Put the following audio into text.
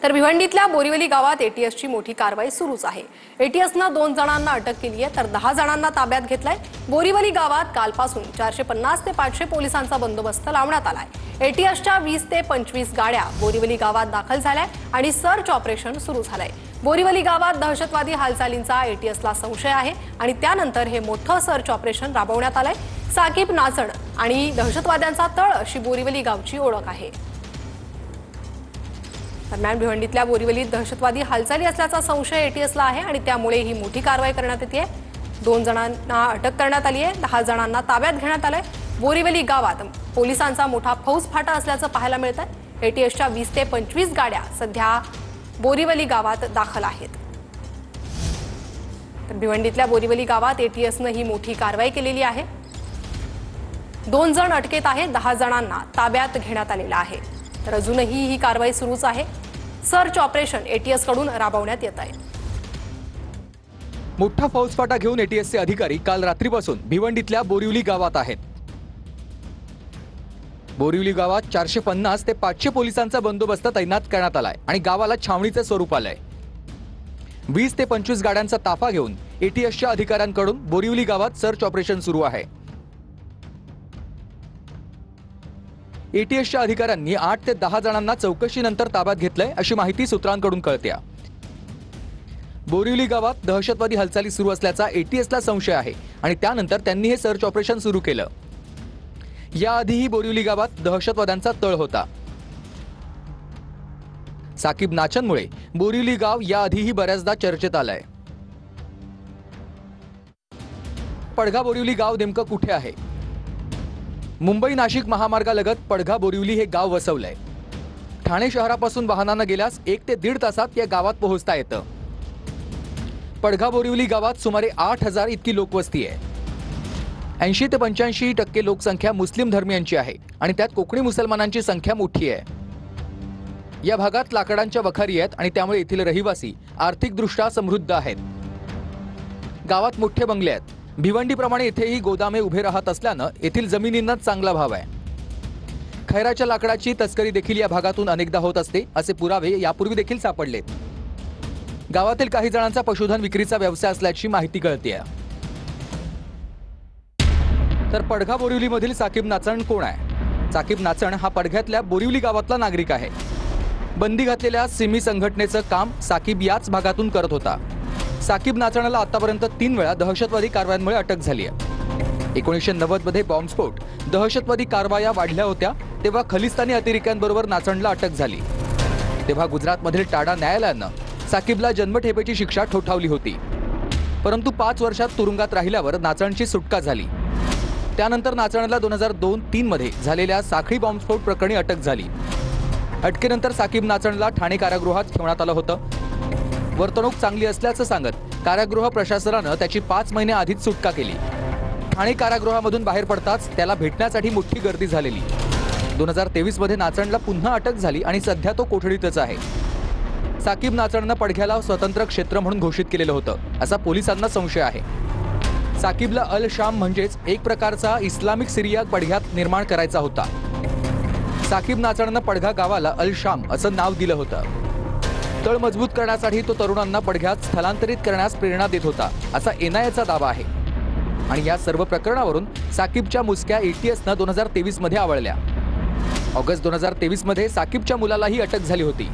तर भिवंडीतल्या बोरिवली गावात एटीएसची मोठी कारवाई सुरूच आहे। एटीएसनं 2 जणांना अटक केली आहे तर 10 जणांना ताब्यात घेतलंय। बोरिवली गावात कालपासून 450 ते 500 पोलिसांचा बंदोबस्त लावण्यात आलाय। एटीएसच्या 20 ते 25 गाड्या बोरिवली गावात दाखल झाल्या आणि सर्च ऑपरेशन सुरू झालंय। बोरिवली गावात दहशतवादी हालचालींचा एटीएसला संशय आहे आणि त्यानंतर हे मोठं सर्च ऑपरेशन राबवण्यात आलंय। साकीब नाचण आणि दहशतवाद्यांचा तळ अशी बोरिवली गावची ओळख आहे। दरम्यान भिवंडीतल्या बोरिवलीत दहशतवादी हालचाली असल्याचा संशय एटीएसला आहे आणि त्यामुळे ही मोठी कारवाई करण्यात येते। 2 जणांना अटक करण्यात आली आहे, 10 जणांना ताब्यात घेण्यात आलंय। बोरिवली गावात पोलिसांचा मोठा फौजफाटा असल्याचं पाहायला मिळतंय। एटीएसच्या 20 ते 25 गाड्या सध्या बोरिवली गावात दाखल आहेत। तर भिवंडीतल्या बोरिवली गावात एटीएसनं ही मोठी कारवाई केलेली आहे। 2 जण अटकेत आहेत, 10 जणांना ताब्यात घेण्यात आलेलं आहे। तर अजूनही ही कारवाई सुरूच आहे। सर्च ऑपरेशन एटीएस कडून राबवण्यात येत आहे। मोठा फौजफाटा घेऊन एटीएसचे अधिकारी काल रात्रीपासून भिवंडीतल्या बोरिवली गावात आहेत। बोरिवली गावात 450 ते 500 पोलिसांचा बंदोबस्त तैनात करण्यात आलाय आणि गावाला छावणीचे स्वरूप आलंय। 20 ते 25 गाड्यांचा ताफा घेऊन एटीएसच्या अधिकाऱ्यांकडून बोरिवली गावात सर्च ऑपरेशन सुरू आहे। एटीएसच्या अधिकाऱ्यांनी 8 ते 10 जणांना चौकशीनंतर ताब्यात घेतलंय अशी माहिती सूत्रांकडून कळते। बोरिवली गावात दहशतवादी हालचाली सुरू असल्याचा एटीएसला संशय आहे आणि त्यानंतर त्यांनी हे सर्च ऑपरेशन सुरू केलं। याआधीही बोरिवली गावात दहशतवाद्यांचा तळ होता। साकीब नाचनमुळे बोरिवली गाव याआधीही बऱ्याचदा चर्चेत आलंय। पडघा बोरिवली गाव नेमकं कुठे आहे? मुंबई नाशिक महामार्गालगत पडघा बोरिवली हे गाव वसवलंय। ठाणे शहरापासून वाहनानं गेल्यास 1 ते 1.5 तासात या गावात पोहोचता येतं। पडघा बोरिवली गावात सुमारे 8000 इतकी लोकवस्ती आहे। 80 ते 85% लोकसंख्या मुस्लिम धर्मीयांची आहे आणि त्यात कोकणी मुसलमानांची संख्या मोठी आहे। या भागात लाकडांच्या वखारी आहेत आणि त्यामुळे येथील रहिवासी आर्थिकदृष्ट्या समृद्ध आहेत। गावात मोठे बंगले आहेत। भिवंडीप्रमाणे येथेही गोदामे उभे राहत असल्यानं येथील जमिनींना चांगला भाव आहे। खैराच्या लाकडाची तस्करी देखील या भागातून अनेकदा होत असते असे पुरावे यापूर्वी देखील सापडलेत। गावातील काही जणांचा पशुधन विक्रीचा व्यवसाय असल्याची माहिती कळतेय। तर पडघा बोरिवलीमधील साकीब नाचण कोण आहे? साकीब नाचण हा पडघ्यातल्या बोरिवली गावातला नागरिक आहे। बंदी घातलेल्या सिमी संघटनेचं काम साकीब याच भागातून करत होता। साकीब नाचणला आतापर्यंत 3 वेळा दहशतवादी कारवायांमुळे अटक झाली आहे। 1990 मध्ये बॉम्बस्फोट, दहशतवादी कारवाया वाढल्या होत्या तेव्हा खलिस्तानी अतिरेक्यांबरोबर नाचणला अटक झाली। तेव्हा गुजरातमधील टाडा न्यायालयानं साकीबला जन्मठेपेची शिक्षा ठोठावली होती, परंतु 5 वर्षात तुरुंगात राहिल्यावर नाचणची सुटका झाली। त्यानंतर नाचणला 2002-3 मध्ये झालेल्या साखळी बॉम्बस्फोट प्रकरणी अटक झाली। अटकेनंतर साकीब नाचणला ठाणे कारागृहात ठेवण्यात आलं होतं। वर्तणूक चांगली असल्याचं सांगत कारागृह प्रशासनानं त्याची 5 महिने आधीच सुटका केली। ठाणे कारागृहामधून बाहेर पडताच त्याला भेटण्यासाठी मोठी गर्दी झालेली। 2023 मध्ये नाचणला पुन्हा अटक झाली आणि सध्या तो कोठडीतच आहे। साकीब नाचणनं पडघ्याला स्वतंत्र क्षेत्र म्हणून घोषित केलेलं होतं असा पोलिसांना संशय आहे। साकीबला अल शाम म्हणजेच एक प्रकारचा इस्लामिक सिरिया पडघ्यात निर्माण करायचा होता। साकीब नाचणनं पडघा गावाला अल शाम असं नाव दिलं होतं। तळ मजबूत करण्यासाठी तो तरुणांना पडघ्यात स्थलांतरित करण्यास प्रेरणा देत होता असा एनआयएचा दावा आहे। आणि या सर्व प्रकरणावरून साकीबच्या मुसक्या एटीएसनं 2023 मध्ये आवळल्या। ऑगस्ट 2023 मध्ये साकीबच्या मुलालाही अटक झाली होती।